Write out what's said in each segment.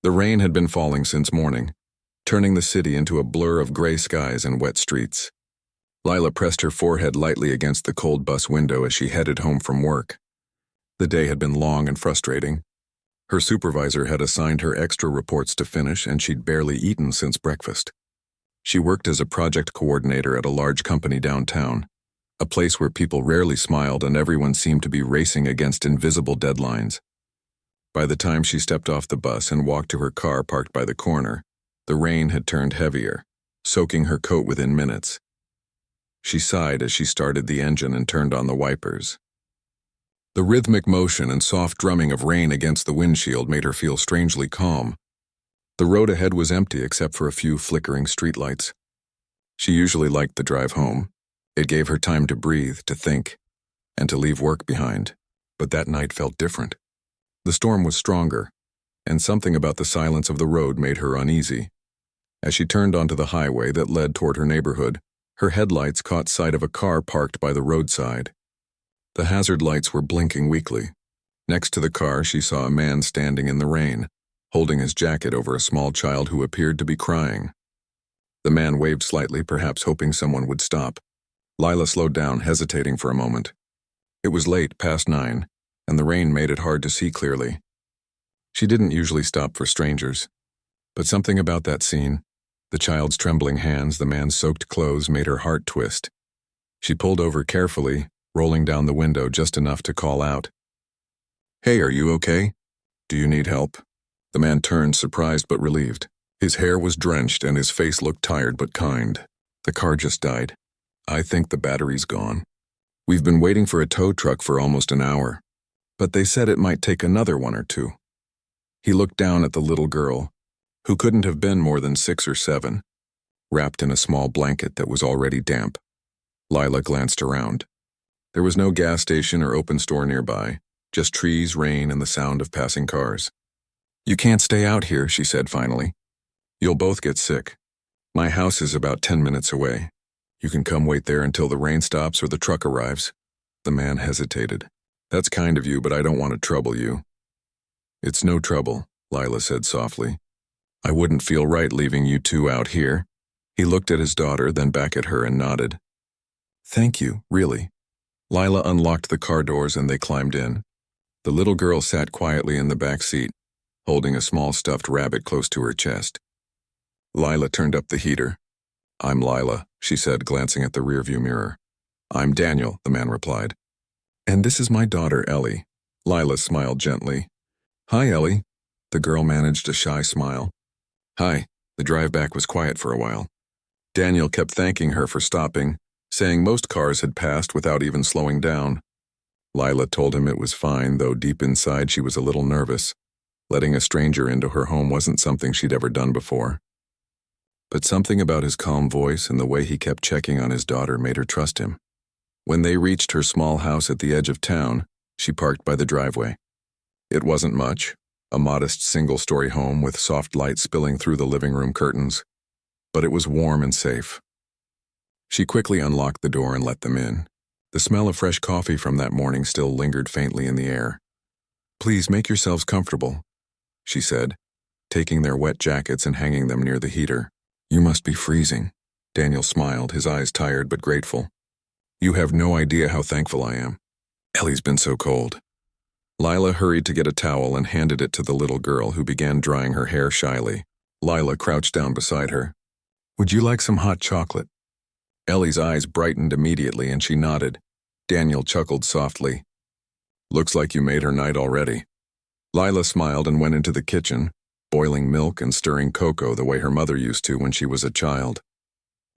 The rain had been falling since morning, turning the city into a blur of gray skies and wet streets. Lila pressed her forehead lightly against the cold bus window as she headed home from work. The day had been long and frustrating. Her supervisor had assigned her extra reports to finish, and she'd barely eaten since breakfast. She worked as a project coordinator at a large company downtown, a place where people rarely smiled and everyone seemed to be racing against invisible deadlines. By the time she stepped off the bus and walked to her car parked by the corner, the rain had turned heavier, soaking her coat within minutes. She sighed as she started the engine and turned on the wipers. The rhythmic motion and soft drumming of rain against the windshield made her feel strangely calm. The road ahead was empty except for a few flickering streetlights. She usually liked the drive home. It gave her time to breathe, to think, and to leave work behind. But that night felt different. The storm was stronger, and something about the silence of the road made her uneasy. As she turned onto the highway that led toward her neighborhood, her headlights caught sight of a car parked by the roadside. The hazard lights were blinking weakly. Next to the car, she saw a man standing in the rain, holding his jacket over a small child who appeared to be crying. The man waved slightly, perhaps hoping someone would stop. Lila slowed down, hesitating for a moment. It was late, past 9, and the rain made it hard to see clearly. She didn't usually stop for strangers, but something about that scene, the child's trembling hands, the man's soaked clothes, made her heart twist. She pulled over carefully, rolling down the window just enough to call out, "Hey, are you okay? Do you need help?" The man turned, surprised but relieved. His hair was drenched and his face looked tired but kind. "The car just died. I think the battery's gone. We've been waiting for a tow truck for almost an hour, but they said it might take another 1 or 2. He looked down at the little girl, who couldn't have been more than 6 or 7, wrapped in a small blanket that was already damp. Lila glanced around. There was no gas station or open store nearby, just trees, rain, and the sound of passing cars. "You can't stay out here," she said finally. "You'll both get sick. My house is about 10 minutes away. You can come wait there until the rain stops or the truck arrives." The man hesitated. "That's kind of you, but I don't want to trouble you." "It's no trouble," Lila said softly. "I wouldn't feel right leaving you two out here." He looked at his daughter, then back at her and nodded. "Thank you, really." Lila unlocked the car doors and they climbed in. The little girl sat quietly in the back seat, holding a small stuffed rabbit close to her chest. Lila turned up the heater. "I'm Lila," she said, glancing at the rearview mirror. "I'm Daniel," the man replied. "And this is my daughter, Ellie." Lila smiled gently. "Hi, Ellie." The girl managed a shy smile. "Hi." The drive back was quiet for a while. Daniel kept thanking her for stopping, saying most cars had passed without even slowing down. Lila told him it was fine, though deep inside she was a little nervous. Letting a stranger into her home wasn't something she'd ever done before. But something about his calm voice and the way he kept checking on his daughter made her trust him. When they reached her small house at the edge of town, she parked by the driveway. It wasn't much, a modest single-story home with soft light spilling through the living room curtains, but it was warm and safe. She quickly unlocked the door and let them in. The smell of fresh coffee from that morning still lingered faintly in the air. "Please make yourselves comfortable," she said, taking their wet jackets and hanging them near the heater. "You must be freezing." Daniel smiled, his eyes tired but grateful. "You have no idea how thankful I am. Ellie's been so cold." Lila hurried to get a towel and handed it to the little girl, who began drying her hair shyly. Lila crouched down beside her. "Would you like some hot chocolate?" Ellie's eyes brightened immediately and she nodded. Daniel chuckled softly. "Looks like you made her night already." Lila smiled and went into the kitchen, boiling milk and stirring cocoa the way her mother used to when she was a child.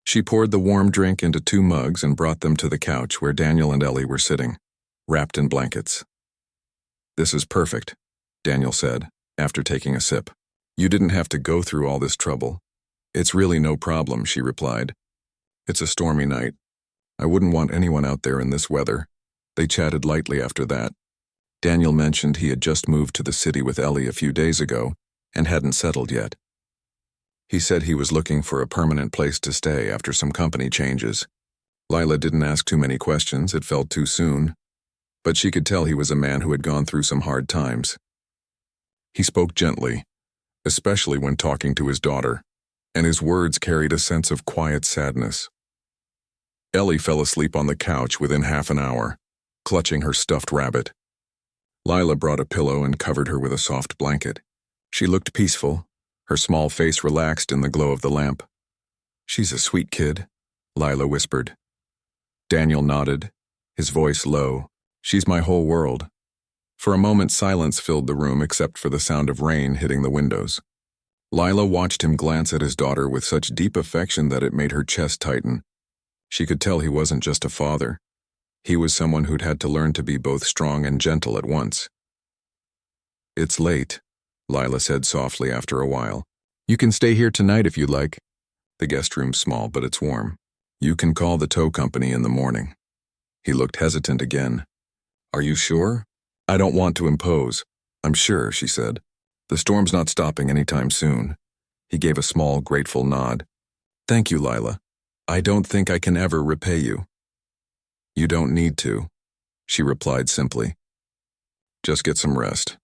She poured the warm drink into 2 mugs and brought them to the couch where Daniel and Ellie were sitting, wrapped in blankets. "This is perfect," Daniel said, after taking a sip. "You didn't have to go through all this trouble." "It's really no problem," she replied. "It's a stormy night. I wouldn't want anyone out there in this weather." They chatted lightly after that. Daniel mentioned he had just moved to the city with Ellie a few days ago and hadn't settled yet. He said he was looking for a permanent place to stay after some company changes. Lila didn't ask too many questions, it felt too soon, but she could tell he was a man who had gone through some hard times. He spoke gently, especially when talking to his daughter, and his words carried a sense of quiet sadness. Ellie fell asleep on the couch within half an hour, clutching her stuffed rabbit. Lila brought a pillow and covered her with a soft blanket. She looked peaceful, her small face relaxed in the glow of the lamp. "She's a sweet kid," Lila whispered. Daniel nodded, his voice low. "She's my whole world." For a moment, silence filled the room except for the sound of rain hitting the windows. Lila watched him glance at his daughter with such deep affection that it made her chest tighten. She could tell he wasn't just a father. He was someone who'd had to learn to be both strong and gentle at once. "It's late," Lila said softly after a while. "You can stay here tonight if you'd like. The guest room's small, but it's warm. You can call the tow company in the morning." He looked hesitant again. "Are you sure?" "I don't want to impose." "I'm sure," she said. "The storm's not stopping anytime soon." He gave a small, grateful nod. "Thank you, Lila. I don't think I can ever repay you." "You don't need to," she replied simply. "Just get some rest."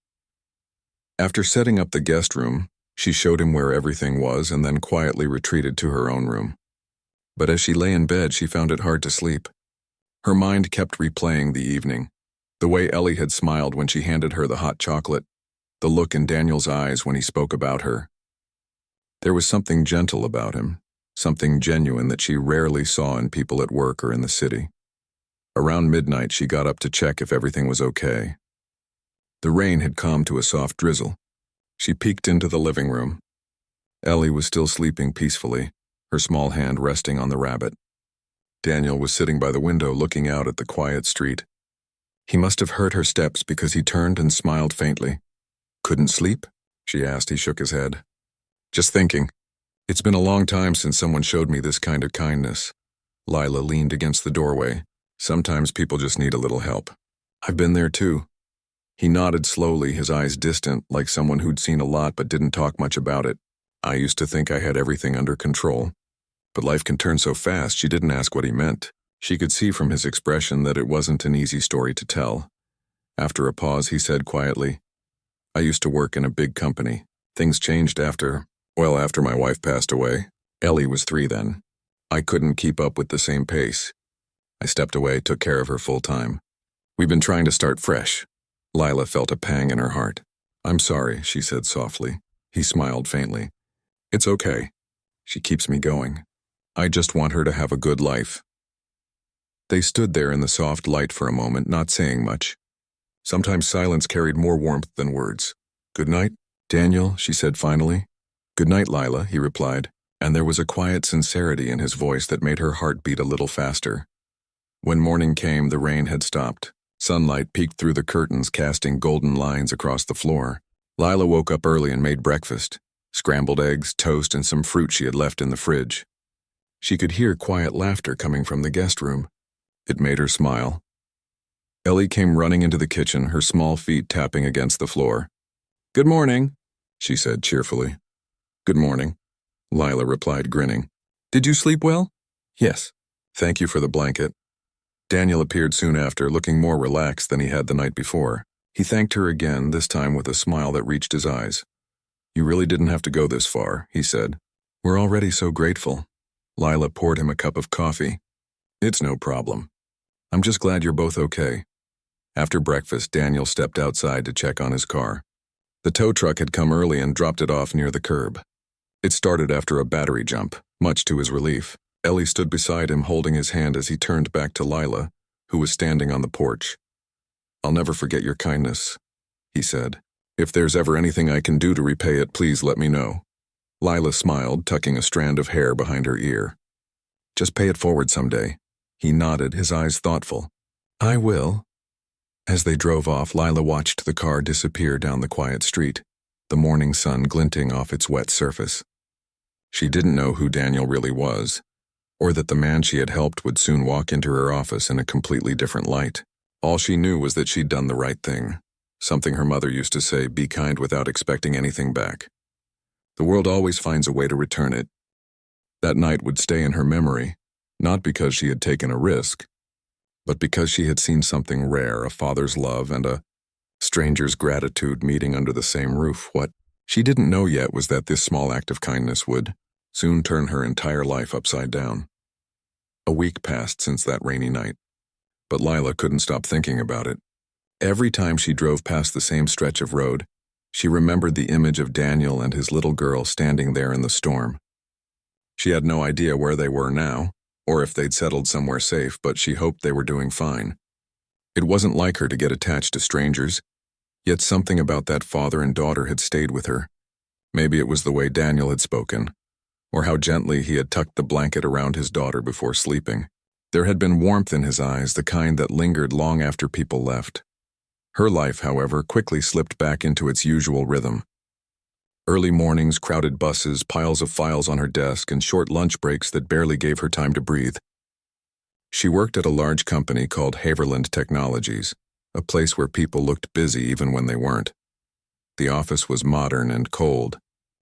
After setting up the guest room, she showed him where everything was and then quietly retreated to her own room. But as she lay in bed, she found it hard to sleep. Her mind kept replaying the evening, the way Ellie had smiled when she handed her the hot chocolate, the look in Daniel's eyes when he spoke about her. There was something gentle about him, something genuine that she rarely saw in people at work or in the city. Around midnight, she got up to check if everything was okay. The rain had calmed to a soft drizzle. She peeked into the living room. Ellie was still sleeping peacefully, her small hand resting on the rabbit. Daniel was sitting by the window looking out at the quiet street. He must have heard her steps because he turned and smiled faintly. "Couldn't sleep?" she asked. He shook his head. "Just thinking. It's been a long time since someone showed me this kind of kindness." Lila leaned against the doorway. "Sometimes people just need a little help. I've been there too." He nodded slowly, his eyes distant, like someone who'd seen a lot but didn't talk much about it. "I used to think I had everything under control. But life can turn so fast." She didn't ask what he meant. She could see from his expression that it wasn't an easy story to tell. After a pause, he said quietly, "I used to work in a big company. Things changed after my wife passed away. Ellie was 3 then. I couldn't keep up with the same pace. I stepped away, took care of her full time. We've been trying to start fresh." Lila felt a pang in her heart. "I'm sorry," she said softly. He smiled faintly. "It's okay. She keeps me going. I just want her to have a good life." They stood there in the soft light for a moment, not saying much. Sometimes silence carried more warmth than words. "Good night, Daniel," she said finally. "Good night, Lila," he replied, and there was a quiet sincerity in his voice that made her heart beat a little faster. When morning came, the rain had stopped. Sunlight peeked through the curtains, casting golden lines across the floor. Lila woke up early and made breakfast. Scrambled eggs, toast, and some fruit she had left in the fridge. She could hear quiet laughter coming from the guest room. It made her smile. Ellie came running into the kitchen, her small feet tapping against the floor. "Good morning," she said cheerfully. "Good morning," Lila replied, grinning. "Did you sleep well?" "Yes. Thank you for the blanket." Daniel appeared soon after, looking more relaxed than he had the night before. He thanked her again, this time with a smile that reached his eyes. "You really didn't have to go this far," he said. "We're already so grateful." Lila poured him a cup of coffee. "It's no problem. I'm just glad you're both okay." After breakfast, Daniel stepped outside to check on his car. The tow truck had come early and dropped it off near the curb. It started after a battery jump, much to his relief. Ellie stood beside him, holding his hand as he turned back to Lila, who was standing on the porch. "I'll never forget your kindness," he said. "If there's ever anything I can do to repay it, please let me know." Lila smiled, tucking a strand of hair behind her ear. "Just pay it forward someday." He nodded, his eyes thoughtful. "I will." As they drove off, Lila watched the car disappear down the quiet street, the morning sun glinting off its wet surface. She didn't know who Daniel really was, or that the man she had helped would soon walk into her office in a completely different light. All she knew was that she'd done the right thing. Something her mother used to say, "Be kind without expecting anything back. The world always finds a way to return it." That night would stay in her memory, not because she had taken a risk, but because she had seen something rare, a father's love and a stranger's gratitude meeting under the same roof. What She didn't know yet was that this small act of kindness would soon turn her entire life upside down. A week passed since that rainy night, but Lila couldn't stop thinking about it. Every time she drove past the same stretch of road, she remembered the image of Daniel and his little girl standing there in the storm. She had no idea where they were now, or if they'd settled somewhere safe, but she hoped they were doing fine. It wasn't like her to get attached to strangers, yet something about that father and daughter had stayed with her. Maybe it was the way Daniel had spoken, or how gently he had tucked the blanket around his daughter before sleeping. There had been warmth in his eyes, the kind that lingered long after people left. Her life, however, quickly slipped back into its usual rhythm. Early mornings, crowded buses, piles of files on her desk, and short lunch breaks that barely gave her time to breathe. She worked at a large company called HOA Technologies, a place where people looked busy even when they weren't. The office was modern and cold,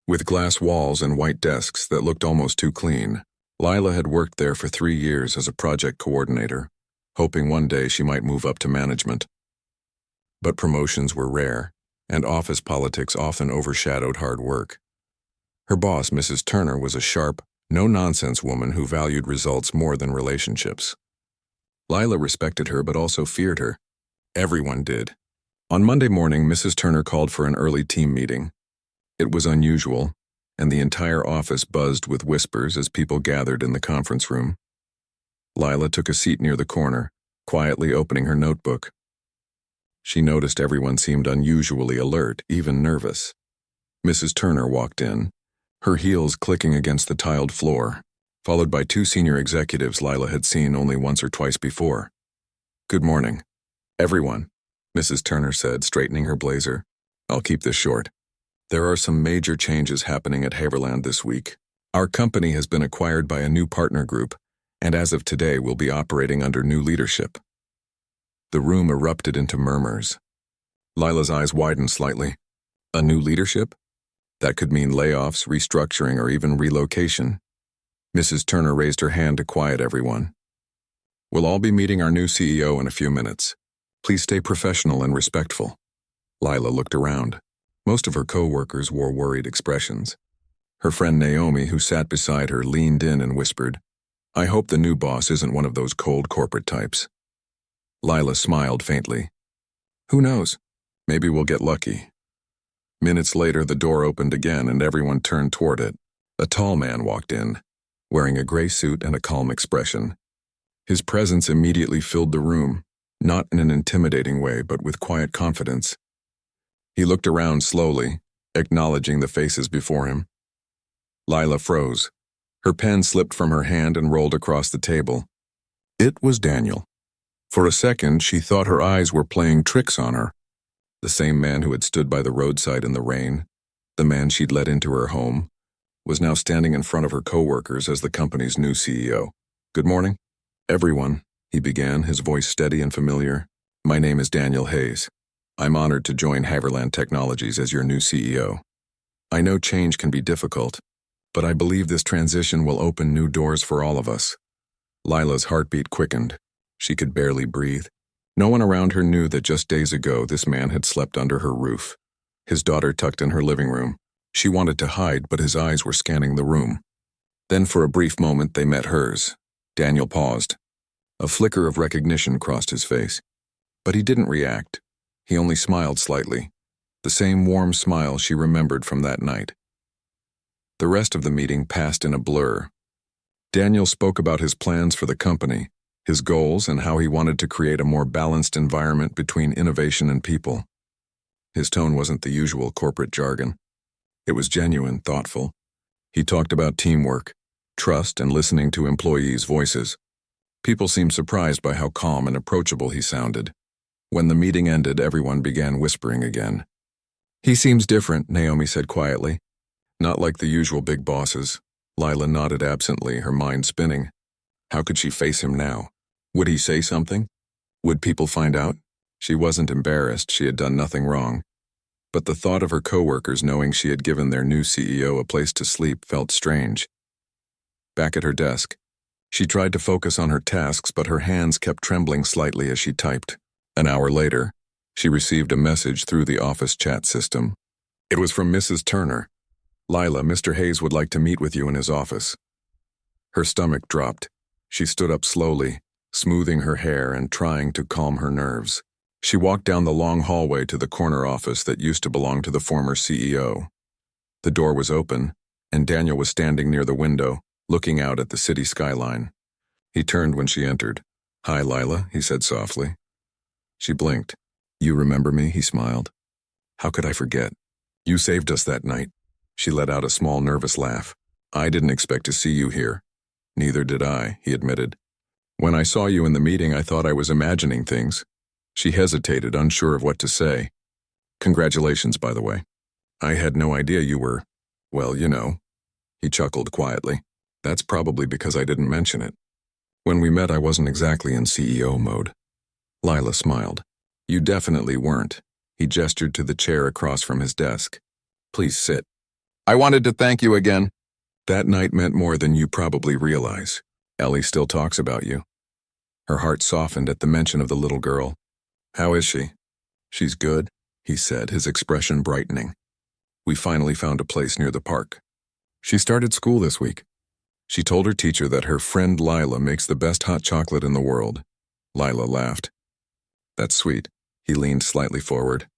with glass walls and white desks that looked almost too clean. Lila had worked there for 3 years as a project coordinator, hoping one day she might move up to management. But promotions were rare, and office politics often overshadowed hard work. Her boss, Mrs. Turner, was a sharp, no-nonsense woman who valued results more than relationships. Lila respected her but also feared her. Everyone did. On Monday morning, Mrs. Turner called for an early team meeting. It was unusual, and the entire office buzzed with whispers as people gathered in the conference room. Lila took a seat near the corner, quietly opening her notebook. She noticed everyone seemed unusually alert, even nervous. Mrs. Turner walked in, her heels clicking against the tiled floor, followed by 2 senior executives Lila had seen only once or twice before. "Good morning, everyone," Mrs. Turner said, straightening her blazer. "I'll keep this short. There are some major changes happening at Haverland this week. Our company has been acquired by a new partner group, and as of today will be operating under new leadership." The room erupted into murmurs. Lila's eyes widened slightly. A new leadership? That could mean layoffs, restructuring, or even relocation. Mrs. Turner raised her hand to quiet everyone. "We'll all be meeting our new CEO in a few minutes. Please stay professional and respectful." Lila looked around. Most of her co-workers wore worried expressions. Her friend Naomi, who sat beside her, leaned in and whispered, "I hope the new boss isn't one of those cold corporate types." Lila smiled faintly. "Who knows? Maybe we'll get lucky." Minutes later, the door opened again and everyone turned toward it. A tall man walked in, wearing a gray suit and a calm expression. His presence immediately filled the room, not in an intimidating way, but with quiet confidence. He looked around slowly, acknowledging the faces before him. Lila froze. Her pen slipped from her hand and rolled across the table. It was Daniel. For a second, she thought her eyes were playing tricks on her. The same man who had stood by the roadside in the rain, the man she'd let into her home, was now standing in front of her coworkers as the company's new CEO. "Good morning, everyone," he began, his voice steady and familiar. "My name is Daniel Hayes. I'm honored to join Haverland Technologies as your new CEO. I know change can be difficult, but I believe this transition will open new doors for all of us." Lila's heartbeat quickened. She could barely breathe. No one around her knew that just days ago this man had slept under her roof, his daughter tucked in her living room. She wanted to hide, but his eyes were scanning the room. Then for a brief moment they met hers. Daniel paused. A flicker of recognition crossed his face. But he didn't react. He only smiled slightly, the same warm smile she remembered from that night. The rest of the meeting passed in a blur. Daniel spoke about his plans for the company, his goals, and how he wanted to create a more balanced environment between innovation and people. His tone wasn't the usual corporate jargon. It was genuine, thoughtful. He talked about teamwork, trust, and listening to employees' voices. People seemed surprised by how calm and approachable he sounded. When the meeting ended, everyone began whispering again. "He seems different," Naomi said quietly. "Not like the usual big bosses." Lila nodded absently, her mind spinning. How could she face him now? Would he say something? Would people find out? She wasn't embarrassed, she had done nothing wrong. But the thought of her coworkers knowing she had given their new CEO a place to sleep felt strange. Back at her desk, she tried to focus on her tasks, but her hands kept trembling slightly as she typed. An hour later, she received a message through the office chat system. It was from Mrs. Turner. Lila, Mr. Hayes would like to meet with you in his office. Her stomach dropped. She stood up slowly, smoothing her hair and trying to calm her nerves. She walked down the long hallway to the corner office that used to belong to the former CEO. The door was open, and Daniel was standing near the window, looking out at the city skyline. He turned when she entered. "Hi, Lila," he said softly. She blinked. "You remember me?" he smiled. "How could I forget? You saved us that night." She let out a small, nervous laugh. "I didn't expect to see you here." "Neither did I," he admitted. "When I saw you in the meeting, I thought I was imagining things." She hesitated, unsure of what to say. "Congratulations, by the way. I had no idea you were, well, you know." He chuckled quietly. "That's probably because I didn't mention it. When we met, I wasn't exactly in CEO mode." Lila smiled. "You definitely weren't." He gestured to the chair across from his desk. "Please sit. I wanted to thank you again. That night meant more than you probably realize. Ellie still talks about you." Her heart softened at the mention of the little girl. "How is she?" "She's good," he said, his expression brightening. "We finally found a place near the park. She started school this week. She told her teacher that her friend Lila makes the best hot chocolate in the world." Lila laughed. "That's sweet." He leaned slightly forward.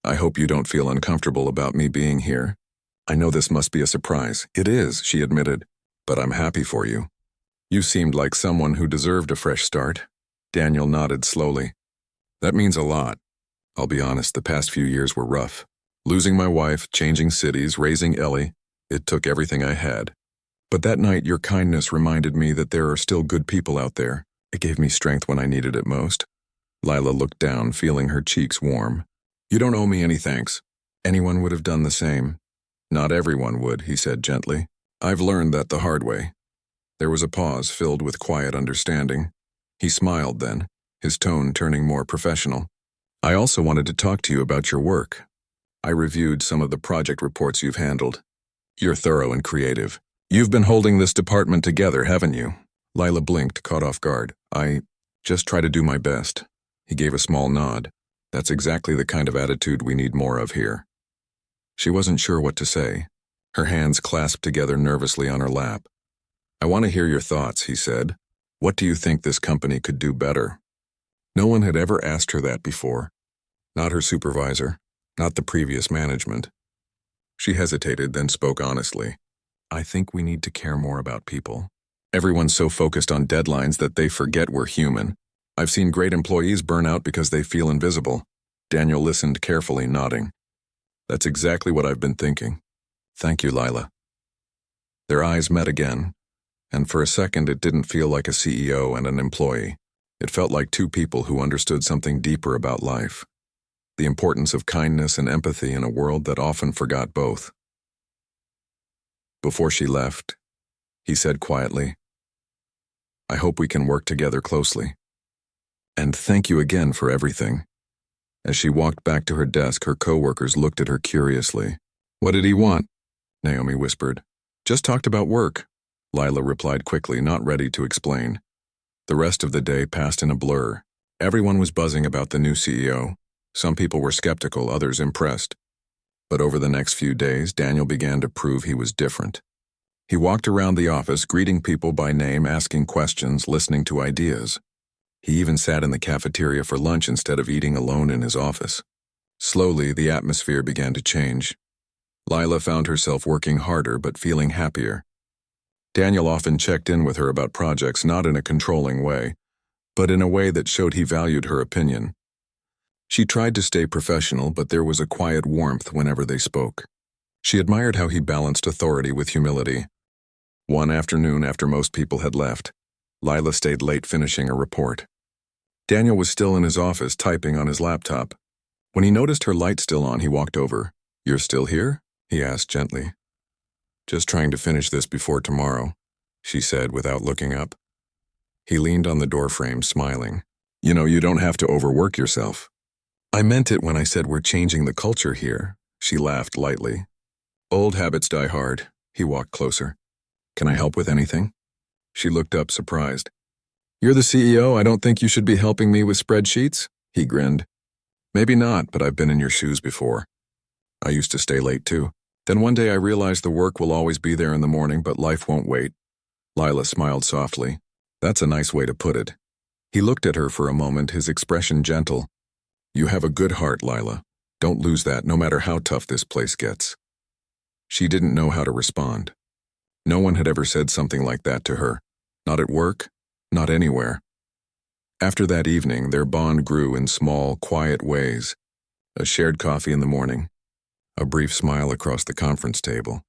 "I hope you don't feel uncomfortable about me being here. I know this must be a surprise." "It is," she admitted, "but I'm happy for you. You seemed like someone who deserved a fresh start." Daniel nodded slowly. "That means a lot. I'll be honest, the past few years were rough. Losing my wife, changing cities, raising Ellie, it took everything I had. But that night, your kindness reminded me that there are still good people out there. It gave me strength when I needed it most." Lila looked down, feeling her cheeks warm. "You don't owe me any thanks. Anyone would have done the same." "Not everyone would," he said gently. "I've learned that the hard way." There was a pause filled with quiet understanding. He smiled then, his tone turning more professional. "I also wanted to talk to you about your work. I reviewed some of the project reports you've handled. You're thorough and creative. You've been holding this department together, haven't you?" Lila blinked, caught off guard. "I just try to do my best." He gave a small nod. "That's exactly the kind of attitude we need more of here." She wasn't sure what to say. Her hands clasped together nervously on her lap. "I want to hear your thoughts," he said. "What do you think this company could do better?" No one had ever asked her that before. Not her supervisor, not the previous management. She hesitated, then spoke honestly. "I think we need to care more about people. Everyone's so focused on deadlines that they forget we're human. I've seen great employees burn out because they feel invisible." Daniel listened carefully, nodding. "That's exactly what I've been thinking." "Thank you, Lila." Their eyes met again, and for a second it didn't feel like a CEO and an employee. It felt like two people who understood something deeper about life. The importance of kindness and empathy in a world that often forgot both. Before she left, he said quietly, "I hope we can work together closely. And thank you again for everything." As she walked back to her desk, her coworkers looked at her curiously. "What did he want?" Naomi whispered. "Just talked about work," Lila replied quickly, not ready to explain. The rest of the day passed in a blur. Everyone was buzzing about the new CEO. Some people were skeptical, others impressed. But over the next few days, Daniel began to prove he was different. He walked around the office, greeting people by name, asking questions, listening to ideas. He even sat in the cafeteria for lunch instead of eating alone in his office. Slowly, the atmosphere began to change. Lila found herself working harder but feeling happier. Daniel often checked in with her about projects, not in a controlling way, but in a way that showed he valued her opinion. She tried to stay professional, but there was a quiet warmth whenever they spoke. She admired how he balanced authority with humility. One afternoon, after most people had left, Lila stayed late finishing a report. Daniel was still in his office, typing on his laptop. When he noticed her light still on, he walked over. "You're still here?" he asked gently. "Just trying to finish this before tomorrow," she said without looking up. He leaned on the doorframe, smiling. "You know, you don't have to overwork yourself." "I meant it when I said we're changing the culture here," she laughed lightly. "Old habits die hard." He walked closer. "Can I help with anything?" She looked up, surprised. "You're the CEO, I don't think you should be helping me with spreadsheets?" He grinned. "Maybe not, but I've been in your shoes before." I used to stay late too. Then one day I realized the work will always be there in the morning, but life won't wait. Lila smiled softly. That's a nice way to put it. He looked at her for a moment, his expression gentle. You have a good heart, Lila. Don't lose that, no matter how tough this place gets. She didn't know how to respond. No one had ever said something like that to her. Not at work, not anywhere. After that evening, their bond grew in small, quiet ways. A shared coffee in the morning, a brief smile across the conference table,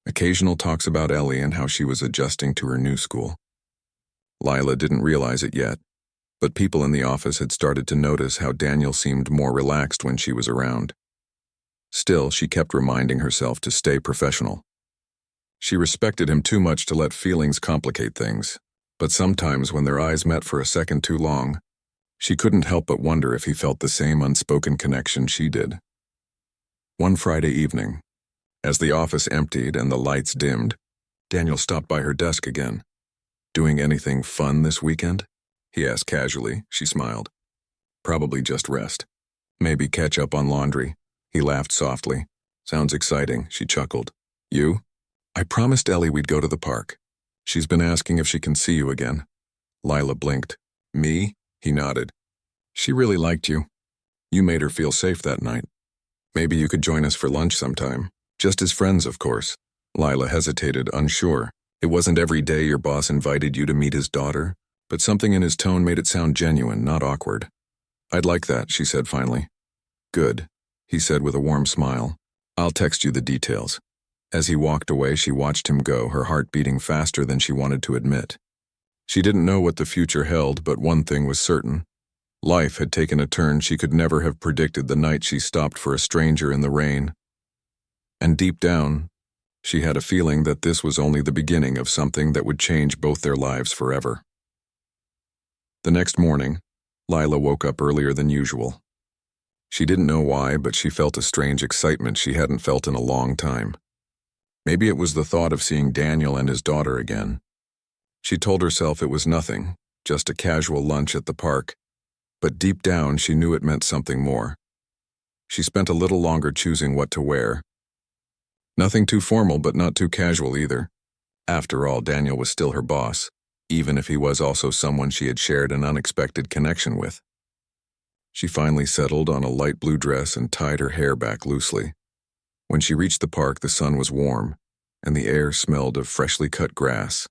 occasional talks about Ellie and how she was adjusting to her new school. Lila didn't realize it yet, but people in the office had started to notice how Daniel seemed more relaxed when she was around. Still, she kept reminding herself to stay professional. She respected him too much to let feelings complicate things, but sometimes when their eyes met for a second too long, she couldn't help but wonder if he felt the same unspoken connection she did. One Friday evening, as the office emptied and the lights dimmed, Daniel stopped by her desk again. Doing anything fun this weekend? He asked casually. She smiled. Probably just rest. Maybe catch up on laundry. He laughed softly. Sounds exciting, she chuckled. You? I promised Ellie we'd go to the park. She's been asking if she can see you again. Lila blinked. Me? He nodded. She really liked you. You made her feel safe that night. Maybe you could join us for lunch sometime. Just as friends, of course. Lila hesitated, unsure. It wasn't every day your boss invited you to meet his daughter, but something in his tone made it sound genuine, not awkward. I'd like that, she said finally. Good, he said with a warm smile. I'll text you the details. As he walked away, she watched him go, her heart beating faster than she wanted to admit. She didn't know what the future held, but one thing was certain. Life had taken a turn she could never have predicted the night she stopped for a stranger in the rain. And deep down, she had a feeling that this was only the beginning of something that would change both their lives forever. The next morning, Lila woke up earlier than usual. She didn't know why, but she felt a strange excitement she hadn't felt in a long time. Maybe it was the thought of seeing Daniel and his daughter again. She told herself it was nothing, just a casual lunch at the park, but deep down she knew it meant something more. She spent a little longer choosing what to wear. Nothing too formal, but not too casual either. After all, Daniel was still her boss, even if he was also someone she had shared an unexpected connection with. She finally settled on a light blue dress and tied her hair back loosely. When she reached the park, the sun was warm, and the air smelled of freshly cut grass.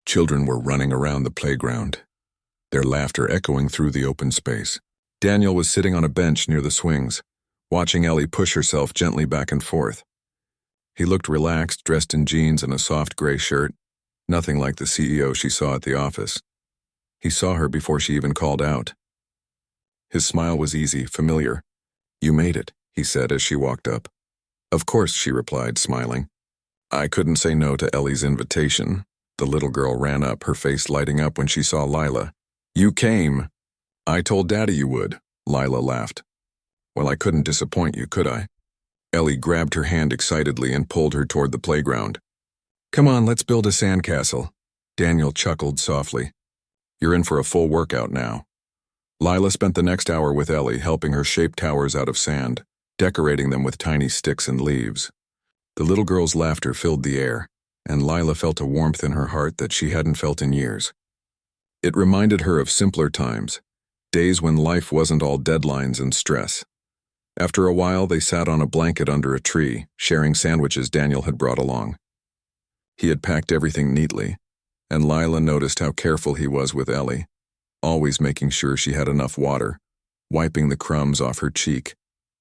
Children were running around the playground, their laughter echoing through the open space. Daniel was sitting on a bench near the swings, watching Ellie push herself gently back and forth. He looked relaxed, dressed in jeans and a soft gray shirt, nothing like the CEO she saw at the office. He saw her before she even called out. His smile was easy, familiar. You made it, he said as she walked up. Of course, she replied, smiling. I couldn't say no to Ellie's invitation. The little girl ran up, her face lighting up when she saw Lila. You came. I told Daddy you would, Lila laughed. Well, I couldn't disappoint you, could I? Ellie grabbed her hand excitedly and pulled her toward the playground. Come on, let's build a sandcastle. Daniel chuckled softly. You're in for a full workout now. Lila spent the next hour with Ellie, helping her shape towers out of sand, decorating them with tiny sticks and leaves. The little girl's laughter filled the air, and Lila felt a warmth in her heart that she hadn't felt in years. It reminded her of simpler times, days when life wasn't all deadlines and stress. After a while, they sat on a blanket under a tree, sharing sandwiches Daniel had brought along. He had packed everything neatly, and Lila noticed how careful he was with Ellie, always making sure she had enough water, wiping the crumbs off her cheek,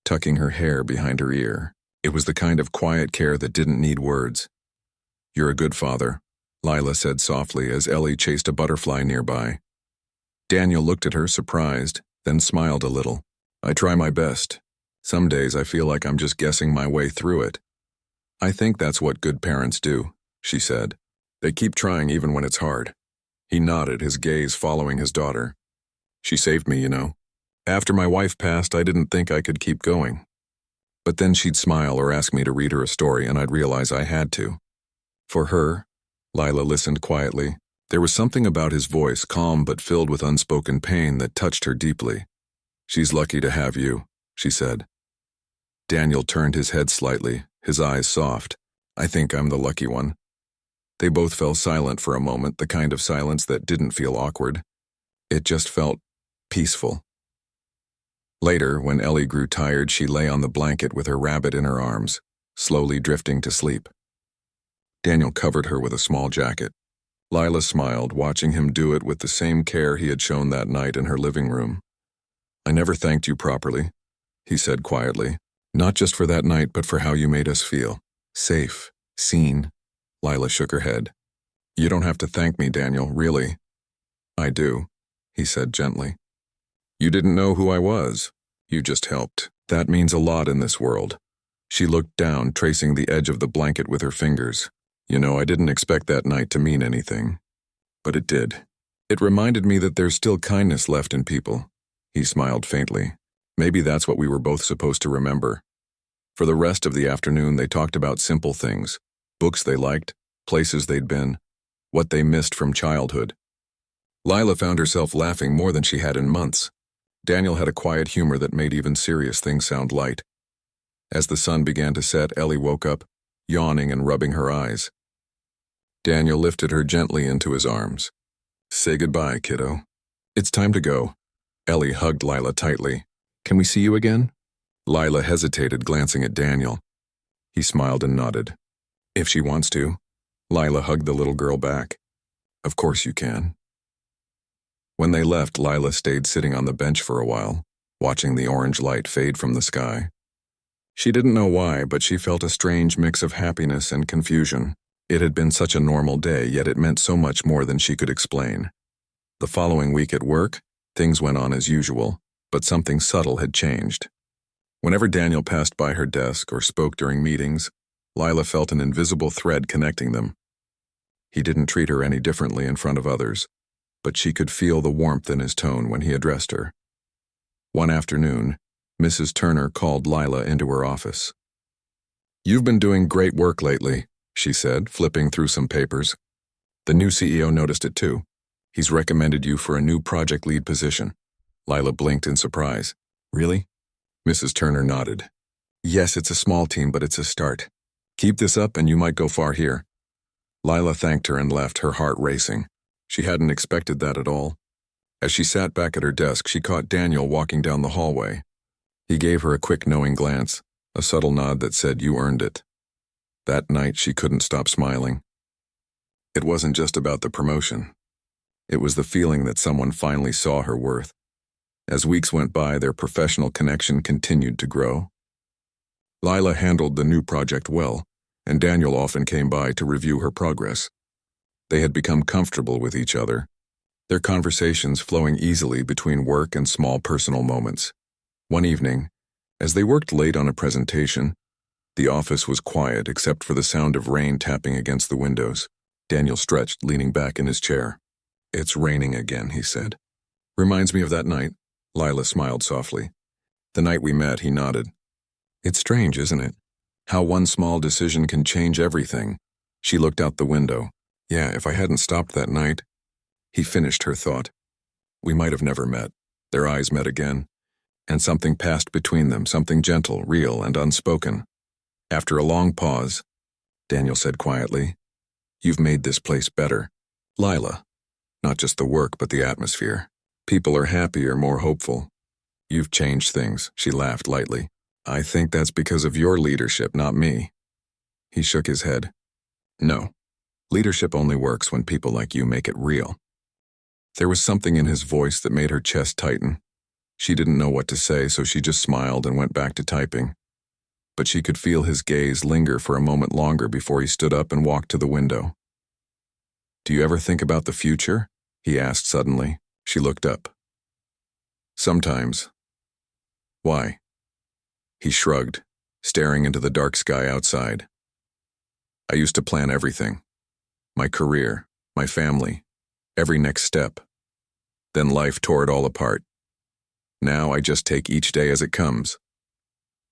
tucking her hair behind her ear. It was the kind of quiet care that didn't need words. You're a good father, Lila said softly as Ellie chased a butterfly nearby. Daniel looked at her, surprised, then smiled a little. I try my best. Some days I feel like I'm just guessing my way through it. I think that's what good parents do, she said. They keep trying even when it's hard. He nodded, his gaze following his daughter. She saved me, you know. After my wife passed, I didn't think I could keep going. But then she'd smile or ask me to read her a story, and I'd realize I had to. For her, Lila listened quietly. There was something about his voice, calm but filled with unspoken pain, that touched her deeply. She's lucky to have you, she said. Daniel turned his head slightly, his eyes soft. I think I'm the lucky one. They both fell silent for a moment, the kind of silence that didn't feel awkward. It just felt peaceful. Later, when Ellie grew tired, she lay on the blanket with her rabbit in her arms, slowly drifting to sleep. Daniel covered her with a small jacket. Lila smiled, watching him do it with the same care he had shown that night in her living room. I never thanked you properly, he said quietly. Not just for that night, but for how you made us feel. Safe, seen. Lila shook her head. You don't have to thank me, Daniel, really. I do, he said gently. You didn't know who I was. You just helped. That means a lot in this world. She looked down, tracing the edge of the blanket with her fingers. You know, I didn't expect that night to mean anything. But it did. It reminded me that there's still kindness left in people. He smiled faintly. Maybe that's what we were both supposed to remember. For the rest of the afternoon, they talked about simple things. Books they liked, places they'd been, what they missed from childhood. Lila found herself laughing more than she had in months. Daniel had a quiet humor that made even serious things sound light. As the sun began to set, Ellie woke up, yawning and rubbing her eyes. Daniel lifted her gently into his arms. Say goodbye, kiddo. It's time to go. Ellie hugged Lila tightly. Can we see you again? Lila hesitated, glancing at Daniel. He smiled and nodded. If she wants to. Lila hugged the little girl back. Of course you can. When they left, Lila stayed sitting on the bench for a while, watching the orange light fade from the sky. She didn't know why, but she felt a strange mix of happiness and confusion. It had been such a normal day, yet it meant so much more than she could explain. The following week at work, things went on as usual, but something subtle had changed. Whenever Daniel passed by her desk or spoke during meetings, Lila felt an invisible thread connecting them. He didn't treat her any differently in front of others, but she could feel the warmth in his tone when he addressed her. One afternoon, Mrs. Turner called Lila into her office. You've been doing great work lately, she said, flipping through some papers. The new CEO noticed it too. He's recommended you for a new project lead position. Lila blinked in surprise. Really? Mrs. Turner nodded. Yes, it's a small team, but it's a start. Keep this up and you might go far here. Lila thanked her and left, her heart racing. She hadn't expected that at all. As she sat back at her desk, she caught Daniel walking down the hallway. He gave her a quick knowing glance, a subtle nod that said, you earned it. That night, she couldn't stop smiling. It wasn't just about the promotion. It was the feeling that someone finally saw her worth. As weeks went by, their professional connection continued to grow. Lila handled the new project well, and Daniel often came by to review her progress. They had become comfortable with each other, their conversations flowing easily between work and small personal moments. One evening, as they worked late on a presentation, the office was quiet except for the sound of rain tapping against the windows. Daniel stretched, leaning back in his chair. It's raining again, he said. Reminds me of that night. Lila smiled softly. The night we met, he nodded. It's strange, isn't it? How one small decision can change everything. She looked out the window. Yeah, if I hadn't stopped that night. He finished her thought. We might have never met. Their eyes met again, and something passed between them, something gentle, real, and unspoken. After a long pause, Daniel said quietly, You've made this place better. Lila. Not just the work, but the atmosphere. People are happier, more hopeful. You've changed things, she laughed lightly. I think that's because of your leadership, not me. He shook his head. No. Leadership only works when people like you make it real. There was something in his voice that made her chest tighten. She didn't know what to say, so she just smiled and went back to typing. But she could feel his gaze linger for a moment longer before he stood up and walked to the window. Do you ever think about the future? He asked suddenly. She looked up. Sometimes. Why? He shrugged, staring into the dark sky outside. I used to plan everything. My career, my family, every next step. Then life tore it all apart. Now I just take each day as it comes.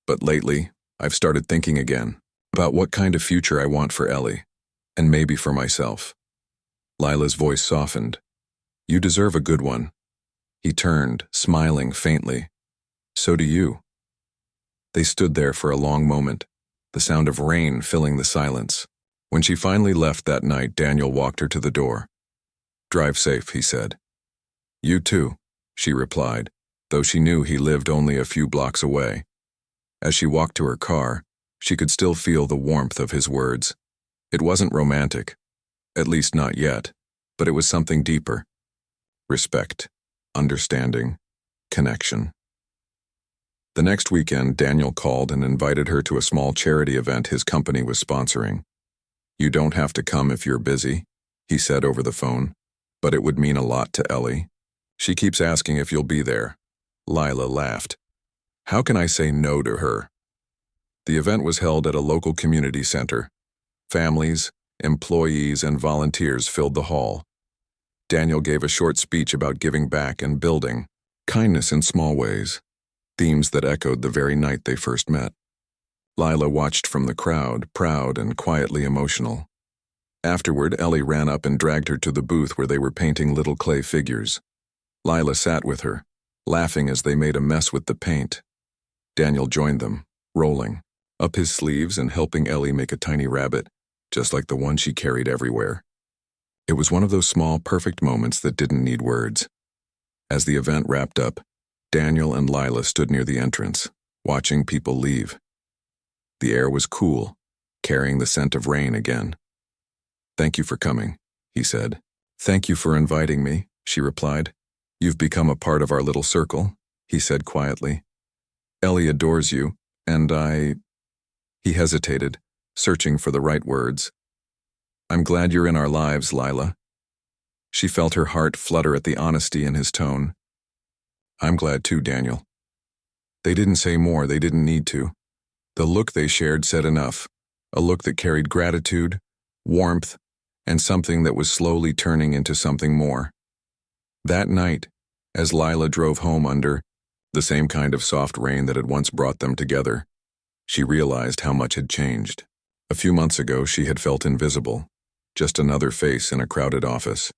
But lately, I've started thinking again about what kind of future I want for Ellie, and maybe for myself. Lila's voice softened. You deserve a good one. He turned, smiling faintly. So do you. They stood there for a long moment, the sound of rain filling the silence. When she finally left that night, Daniel walked her to the door. "Drive safe," he said. "You too," she replied, though she knew he lived only a few blocks away. As she walked to her car, she could still feel the warmth of his words. It wasn't romantic, at least not yet, but it was something deeper. Respect, understanding, connection. The next weekend, Daniel called and invited her to a small charity event his company was sponsoring. "You don't have to come if you're busy," he said over the phone, "but it would mean a lot to Ellie. She keeps asking if you'll be there." Lila laughed. "How can I say no to her?" The event was held at a local community center. Families, employees, and volunteers filled the hall. Daniel gave a short speech about giving back and building kindness in small ways, themes that echoed the very night they first met. Lila watched from the crowd, proud and quietly emotional. Afterward, Ellie ran up and dragged her to the booth where they were painting little clay figures. Lila sat with her, laughing as they made a mess with the paint. Daniel joined them, rolling up his sleeves and helping Ellie make a tiny rabbit, just like the one she carried everywhere. It was one of those small, perfect moments that didn't need words. As the event wrapped up, Daniel and Lila stood near the entrance, watching people leave. The air was cool, carrying the scent of rain again. "Thank you for coming," he said. "Thank you for inviting me," she replied. "You've become a part of our little circle," he said quietly. "Ellie adores you, and He hesitated, searching for the right words. "I'm glad you're in our lives, Lila." She felt her heart flutter at the honesty in his tone. "I'm glad too, Daniel." They didn't say more, they didn't need to. The look they shared said enough, a look that carried gratitude, warmth, and something that was slowly turning into something more. That night, as Lila drove home under the same kind of soft rain that had once brought them together, she realized how much had changed. A few months ago, she had felt invisible, just another face in a crowded office.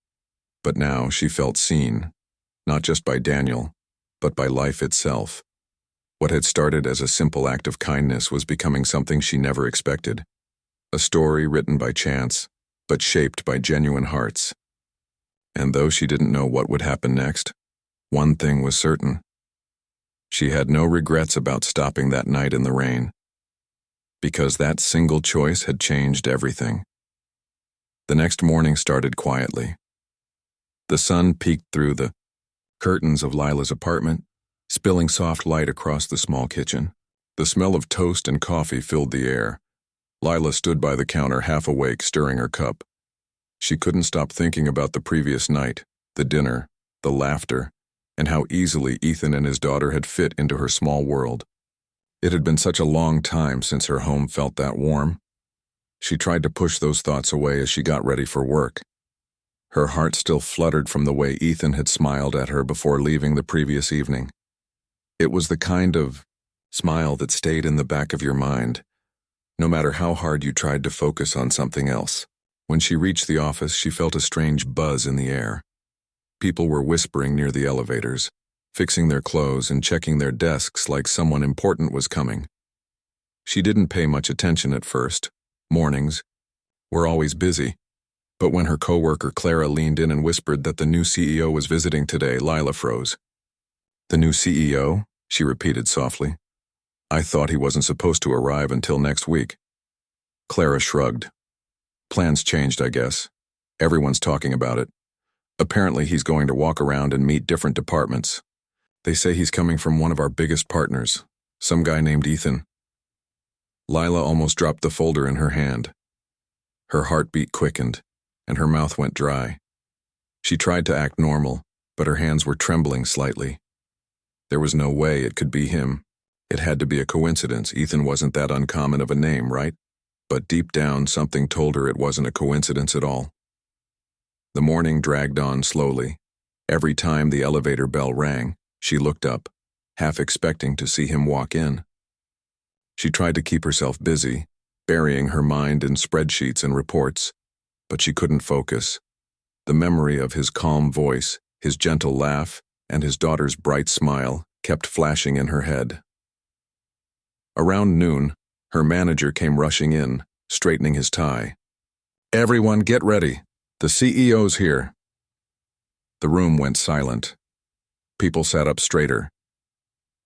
But now she felt seen, not just by Daniel, but by life itself. What had started as a simple act of kindness was becoming something she never expected. A story written by chance, but shaped by genuine hearts. And though she didn't know what would happen next, one thing was certain. She had no regrets about stopping that night in the rain, because that single choice had changed everything. The next morning started quietly. The sun peeked through the curtains of Lila's apartment, spilling soft light across the small kitchen. The smell of toast and coffee filled the air. Lila stood by the counter, half awake, stirring her cup. She couldn't stop thinking about the previous night, the dinner, the laughter, and how easily Ethan and his daughter had fit into her small world. It had been such a long time since her home felt that warm. She tried to push those thoughts away as she got ready for work. Her heart still fluttered from the way Ethan had smiled at her before leaving the previous evening. It was the kind of smile that stayed in the back of your mind, no matter how hard you tried to focus on something else. When she reached the office, she felt a strange buzz in the air. People were whispering near the elevators, fixing their clothes and checking their desks like someone important was coming. She didn't pay much attention at first. Mornings were always busy. But when her coworker Clara leaned in and whispered that the new CEO was visiting today, Lila froze. "The new CEO?" she repeated softly. "I thought he wasn't supposed to arrive until next week." Clara shrugged. "Plans changed, I guess. Everyone's talking about it. Apparently he's going to walk around and meet different departments. They say he's coming from one of our biggest partners, some guy named Ethan." Lila almost dropped the folder in her hand. Her heartbeat quickened, and her mouth went dry. She tried to act normal, but her hands were trembling slightly. There was no way it could be him. It had to be a coincidence. Ethan wasn't that uncommon of a name, right? But deep down, something told her it wasn't a coincidence at all. The morning dragged on slowly. Every time the elevator bell rang, she looked up, half expecting to see him walk in. She tried to keep herself busy, burying her mind in spreadsheets and reports, but she couldn't focus. The memory of his calm voice, his gentle laugh, and his daughter's bright smile kept flashing in her head. Around noon, her manager came rushing in, straightening his tie. "Everyone get ready. The CEO's here." The room went silent. People sat up straighter.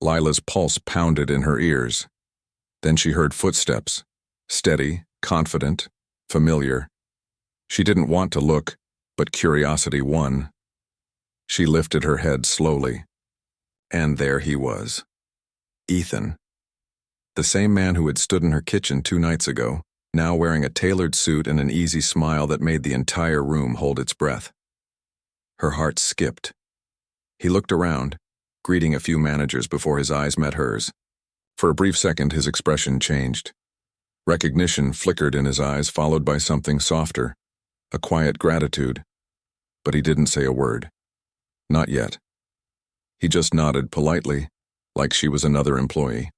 Lila's pulse pounded in her ears. Then she heard footsteps, steady, confident, familiar. She didn't want to look, but curiosity won. She lifted her head slowly. And there he was. Ethan. The same man who had stood in her kitchen 2 nights ago, now wearing a tailored suit and an easy smile that made the entire room hold its breath. Her heart skipped. He looked around, greeting a few managers before his eyes met hers. For a brief second, his expression changed. Recognition flickered in his eyes, followed by something softer, a quiet gratitude. But he didn't say a word. Not yet. He just nodded politely, like she was another employee.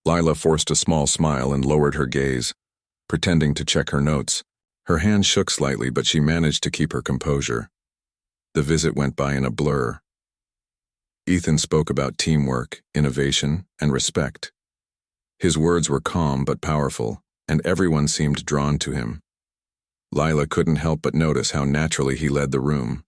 Lila forced a small smile and lowered her gaze, pretending to check her notes. Her hand shook slightly, but she managed to keep her composure. The visit went by in a blur. Ethan spoke about teamwork, innovation, and respect. His words were calm but powerful, and everyone seemed drawn to him. Lila couldn't help but notice how naturally he led the room.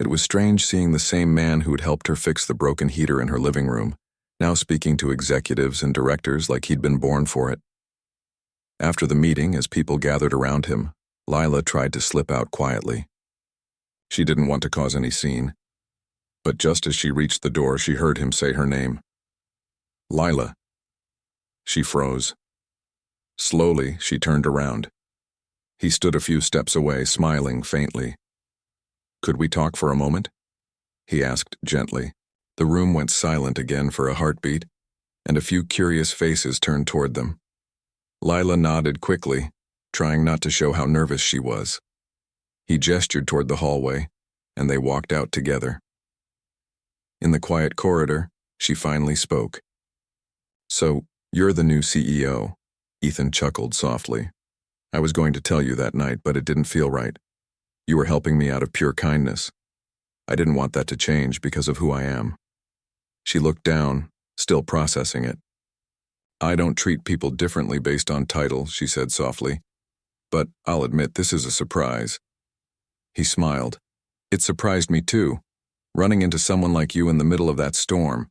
It was strange seeing the same man who'd helped her fix the broken heater in her living room, now speaking to executives and directors like he'd been born for it. After the meeting, as people gathered around him, Lila tried to slip out quietly. She didn't want to cause any scene, but just as she reached the door, she heard him say her name. "Lila." She froze. Slowly, she turned around. He stood a few steps away, smiling faintly. "Could we talk for a moment?" he asked gently. The room went silent again for a heartbeat, and a few curious faces turned toward them. Lila nodded quickly, trying not to show how nervous she was. He gestured toward the hallway, and they walked out together. In the quiet corridor, she finally spoke. "So, you're the new CEO," Ethan chuckled softly. "I was going to tell you that night, but it didn't feel right. You were helping me out of pure kindness. I didn't want that to change because of who I am." She looked down, still processing it. "I don't treat people differently based on title," she said softly. "But I'll admit this is a surprise." He smiled. "It surprised me too, running into someone like you in the middle of that storm.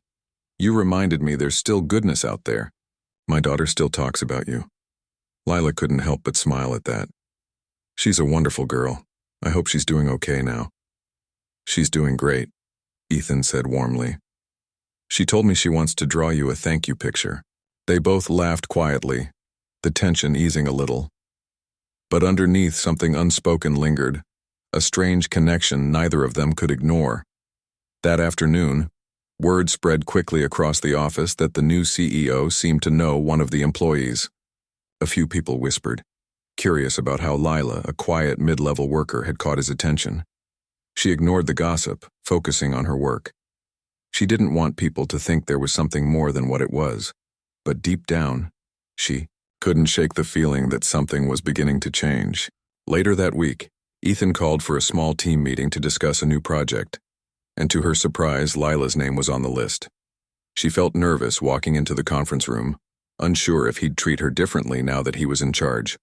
You reminded me there's still goodness out there. My daughter still talks about you." Lila couldn't help but smile at that. "She's a wonderful girl. I hope she's doing okay now." "She's doing great," Ethan said warmly. "She told me she wants to draw you a thank you picture." They both laughed quietly, the tension easing a little. But underneath, something unspoken lingered, a strange connection neither of them could ignore. That afternoon, word spread quickly across the office that the new CEO seemed to know one of the employees. A few people whispered, curious about how Lila, a quiet mid-level worker, had caught his attention. She ignored the gossip, focusing on her work. She didn't want people to think there was something more than what it was, but deep down, she couldn't shake the feeling that something was beginning to change. Later that week, Ethan called for a small team meeting to discuss a new project, and to her surprise, Lila's name was on the list. She felt nervous walking into the conference room, unsure if he'd treat her differently now that he was in charge.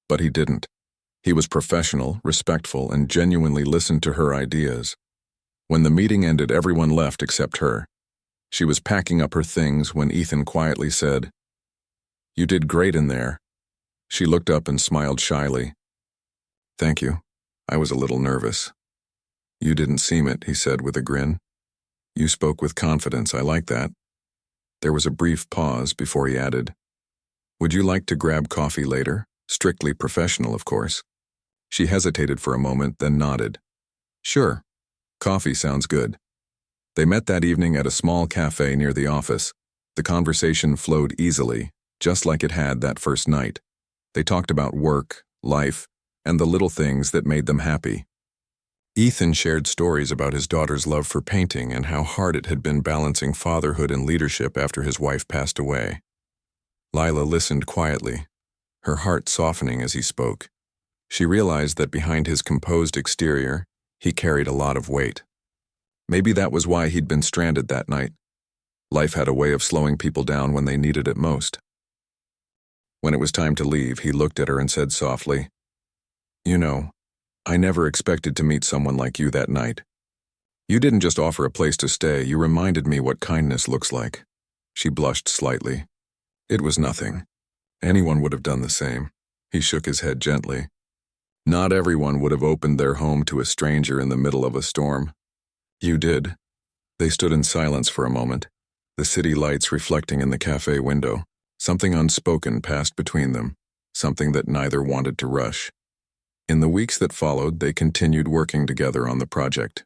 But he didn't. He was professional, respectful, and genuinely listened to her ideas. When the meeting ended, everyone left except her. She was packing up her things when Ethan quietly said, "You did great in there." She looked up and smiled shyly. "Thank you. I was a little nervous." "You didn't seem it," he said with a grin. "You spoke with confidence. I like that." There was a brief pause before he added, "Would you like to grab coffee later? Strictly professional, of course." She hesitated for a moment, then nodded. "Sure. Coffee sounds good." They met that evening at a small cafe near the office. The conversation flowed easily, just like it had that first night. They talked about work, life, and the little things that made them happy. Ethan shared stories about his daughter's love for painting and how hard it had been balancing fatherhood and leadership after his wife passed away. Lila listened quietly, her heart softening as he spoke. She realized that behind his composed exterior, he carried a lot of weight. Maybe that was why he'd been stranded that night. Life had a way of slowing people down when they needed it most. When it was time to leave, he looked at her and said softly, "You know, I never expected to meet someone like you that night. You didn't just offer a place to stay, you reminded me what kindness looks like." She blushed slightly. "It was nothing. Anyone would have done the same." He shook his head gently. "Not everyone would have opened their home to a stranger in the middle of a storm. You did." They stood in silence for a moment, the city lights reflecting in the cafe window. Something unspoken passed between them, something that neither wanted to rush. In the weeks that followed, they continued working together on the project.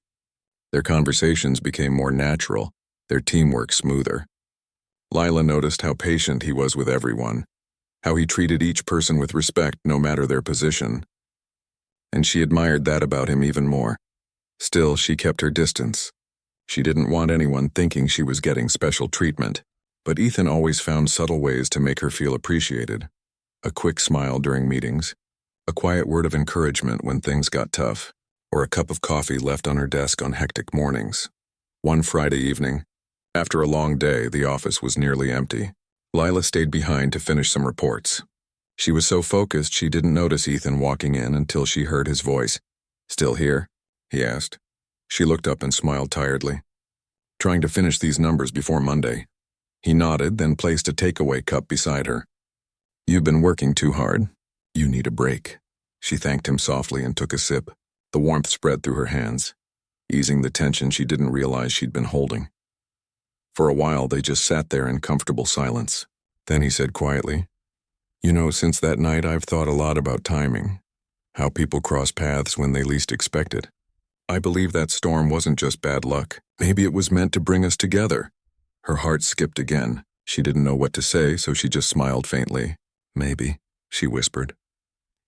Their conversations became more natural, their teamwork smoother. Lila noticed how patient he was with everyone, how he treated each person with respect no matter their position. And she admired that about him even more. Still, she kept her distance. She didn't want anyone thinking she was getting special treatment, but Ethan always found subtle ways to make her feel appreciated. A quick smile during meetings, a quiet word of encouragement when things got tough, or a cup of coffee left on her desk on hectic mornings. One Friday evening, after a long day, the office was nearly empty. Lila stayed behind to finish some reports. She was so focused she didn't notice Ethan walking in until she heard his voice. "Still here?" he asked. She looked up and smiled tiredly. "Trying to finish these numbers before Monday." He nodded, then placed a takeaway cup beside her. "You've been working too hard. You need a break." She thanked him softly and took a sip. The warmth spread through her hands, easing the tension she didn't realize she'd been holding. For a while, they just sat there in comfortable silence. Then he said quietly, "You know, since that night I've thought a lot about timing, how people cross paths when they least expect it. I believe that storm wasn't just bad luck. Maybe it was meant to bring us together." Her heart skipped again. She didn't know what to say, so she just smiled faintly. "Maybe," she whispered.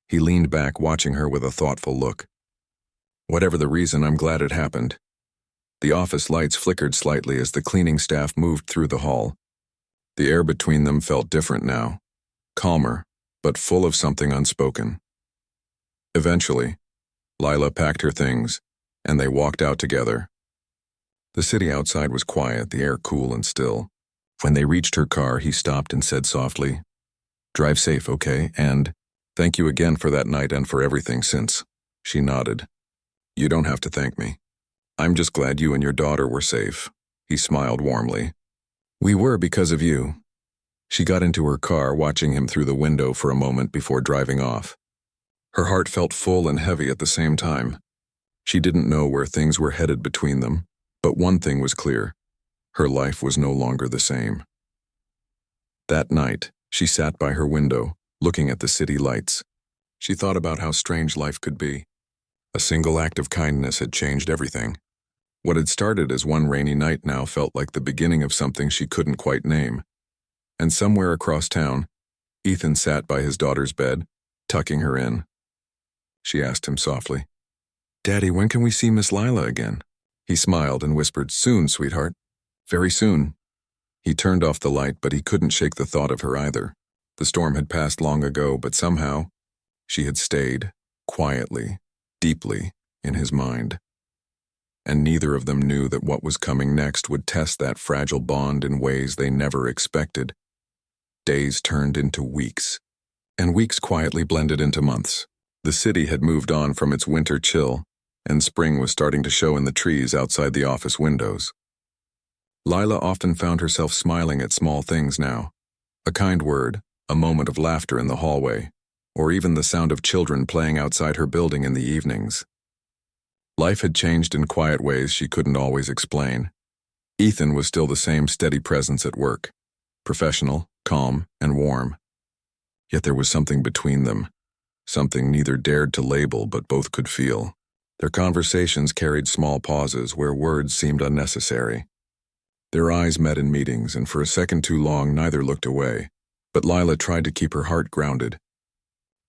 He leaned back, watching her with a thoughtful look. "Whatever the reason, I'm glad it happened." The office lights flickered slightly as the cleaning staff moved through the hall. The air between them felt different now, calmer, but full of something unspoken. Eventually, Lila packed her things, and they walked out together. The city outside was quiet, the air cool and still. When they reached her car, he stopped and said softly, "Drive safe, okay? And thank you again for that night and for everything since." She nodded. "You don't have to thank me. I'm just glad you and your daughter were safe." He smiled warmly. "We were because of you." She got into her car, watching him through the window for a moment before driving off. Her heart felt full and heavy at the same time. She didn't know where things were headed between them, but one thing was clear. Her life was no longer the same. That night, she sat by her window, looking at the city lights. She thought about how strange life could be. A single act of kindness had changed everything. What had started as one rainy night now felt like the beginning of something she couldn't quite name. And somewhere across town, Ethan sat by his daughter's bed, tucking her in. She asked him softly, "Daddy, when can we see Miss Lila again?" He smiled and whispered, "Soon, sweetheart. Very soon." He turned off the light, but he couldn't shake the thought of her either. The storm had passed long ago, but somehow, she had stayed, quietly, deeply, in his mind. And neither of them knew that what was coming next would test that fragile bond in ways they never expected. Days turned into weeks, and weeks quietly blended into months. The city had moved on from its winter chill, and spring was starting to show in the trees outside the office windows. Lila often found herself smiling at small things now. A kind word, a moment of laughter in the hallway, or even the sound of children playing outside her building in the evenings. Life had changed in quiet ways she couldn't always explain. Ethan was still the same steady presence at work, professional, calm, and warm. Yet there was something between them, something neither dared to label but both could feel. Their conversations carried small pauses where words seemed unnecessary. Their eyes met in meetings, and for a second too long neither looked away, but Lila tried to keep her heart grounded.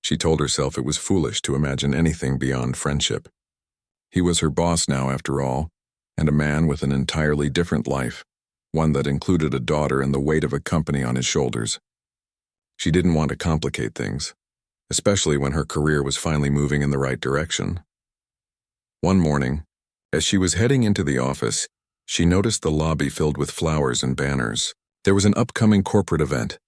She told herself it was foolish to imagine anything beyond friendship. He was her boss now, after all, and a man with an entirely different life, one that included a daughter and the weight of a company on his shoulders. She didn't want to complicate things, especially when her career was finally moving in the right direction. One morning, as she was heading into the office, She noticed the lobby filled with flowers and banners. There was an upcoming corporate event,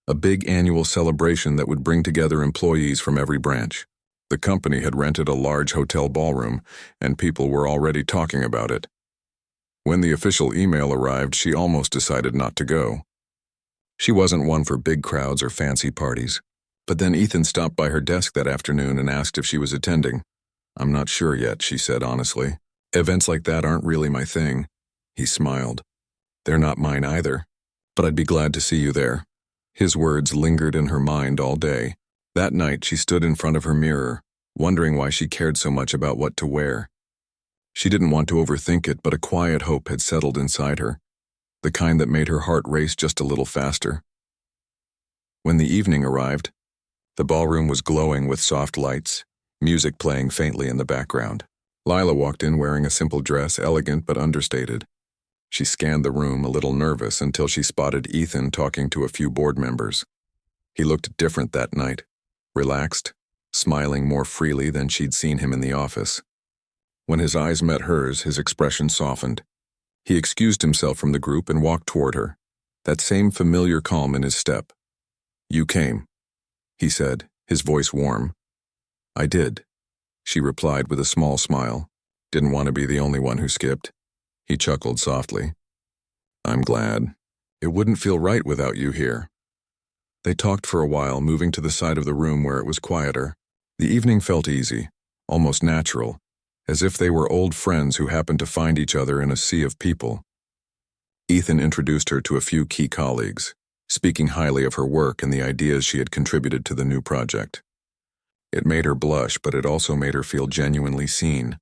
a big annual celebration that would bring together employees from every branch. The company had rented a large hotel ballroom, and people were already talking about it. When the official email arrived, she almost decided not to go. She wasn't one for big crowds or fancy parties. But then Ethan stopped by her desk that afternoon and asked if she was attending. "I'm not sure yet," she said honestly. "Events like that aren't really my thing." He smiled. "They're not mine either. But I'd be glad to see you there." His words lingered in her mind all day. That night she stood in front of her mirror, wondering why she cared so much about what to wear. She didn't want to overthink it, but a quiet hope had settled inside her, the kind that made her heart race just a little faster. When the evening arrived, the ballroom was glowing with soft lights, music playing faintly in the background. Lila walked in wearing a simple dress, elegant but understated. She scanned the room, a little nervous, until she spotted Ethan talking to a few board members. He looked different that night, relaxed, smiling more freely than she'd seen him in the office. When his eyes met hers, his expression softened. He excused himself from the group and walked toward her, that same familiar calm in his step. "You came," he said, his voice warm. "I did," she replied with a small smile. "Didn't want to be the only one who skipped." He chuckled softly. "I'm glad. It wouldn't feel right without you here." They talked for a while, moving to the side of the room where it was quieter. The evening felt easy, almost natural, as if they were old friends who happened to find each other in a sea of people. Ethan introduced her to a few key colleagues, speaking highly of her work and the ideas she had contributed to the new project. It made her blush, but it also made her feel genuinely seen.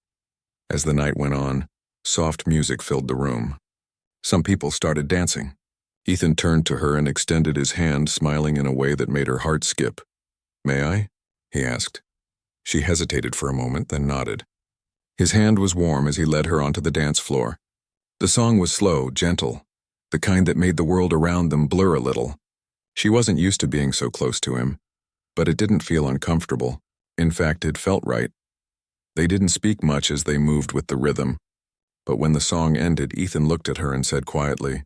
As the night went on, soft music filled the room. Some people started dancing. Ethan turned to her and extended his hand, smiling in a way that made her heart skip. "May I?" he asked. She hesitated for a moment, then nodded. His hand was warm as he led her onto the dance floor. The song was slow, gentle, the kind that made the world around them blur a little. She wasn't used to being so close to him, but it didn't feel uncomfortable. In fact, it felt right. They didn't speak much as they moved with the rhythm. But when the song ended, Ethan looked at her and said quietly,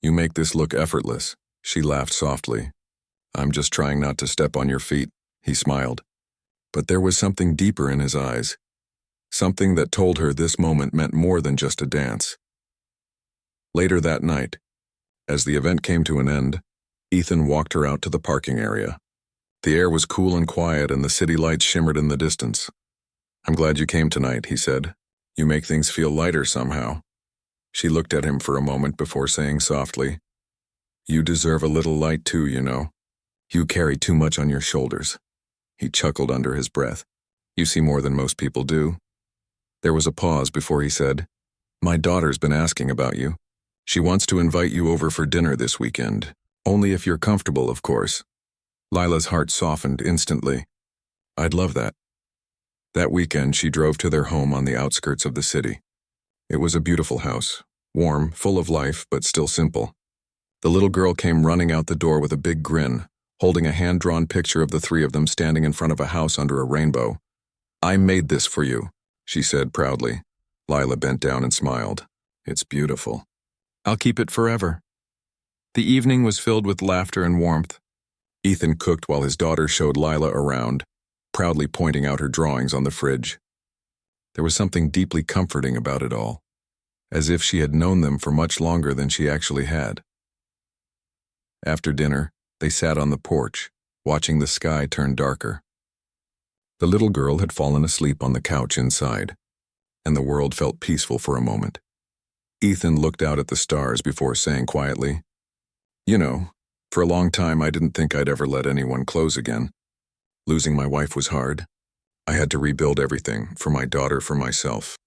"You make this look effortless." She laughed softly. "I'm just trying not to step on your feet," he smiled. But there was something deeper in his eyes, something that told her this moment meant more than just a dance. Later that night, as the event came to an end, Ethan walked her out to the parking area. The air was cool and quiet, and the city lights shimmered in the distance. "I'm glad you came tonight," he said. "You make things feel lighter somehow." She looked at him for a moment before saying softly, "You deserve a little light too, you know. You carry too much on your shoulders." He chuckled under his breath. "You see more than most people do." There was a pause before he said, "My daughter's been asking about you. She wants to invite you over for dinner this weekend. Only if you're comfortable, of course." Lila's heart softened instantly. "I'd love that." That weekend, she drove to their home on the outskirts of the city. It was a beautiful house, warm, full of life, but still simple. The little girl came running out the door with a big grin, holding a hand-drawn picture of the three of them standing in front of a house under a rainbow. "I made this for you," she said proudly. Lila bent down and smiled. "It's beautiful. I'll keep it forever." The evening was filled with laughter and warmth. Ethan cooked while his daughter showed Lila around, proudly pointing out her drawings on the fridge. There was something deeply comforting about it all, as if she had known them for much longer than she actually had. After dinner, they sat on the porch, watching the sky turn darker. The little girl had fallen asleep on the couch inside, and the world felt peaceful for a moment. Ethan looked out at the stars before saying quietly, "You know, for a long time I didn't think I'd ever let anyone close again. Losing my wife was hard. I had to rebuild everything, for my daughter, for myself.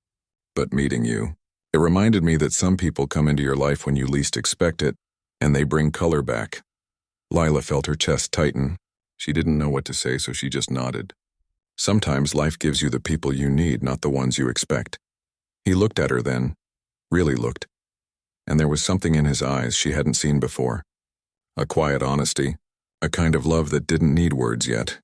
But meeting you, it reminded me that some people come into your life when you least expect it, and they bring color back." Lila felt her chest tighten. She didn't know what to say, so she just nodded. "Sometimes life gives you the people you need, not the ones you expect." He looked at her then, really looked, and there was something in his eyes she hadn't seen before. A quiet honesty, a kind of love that didn't need words yet.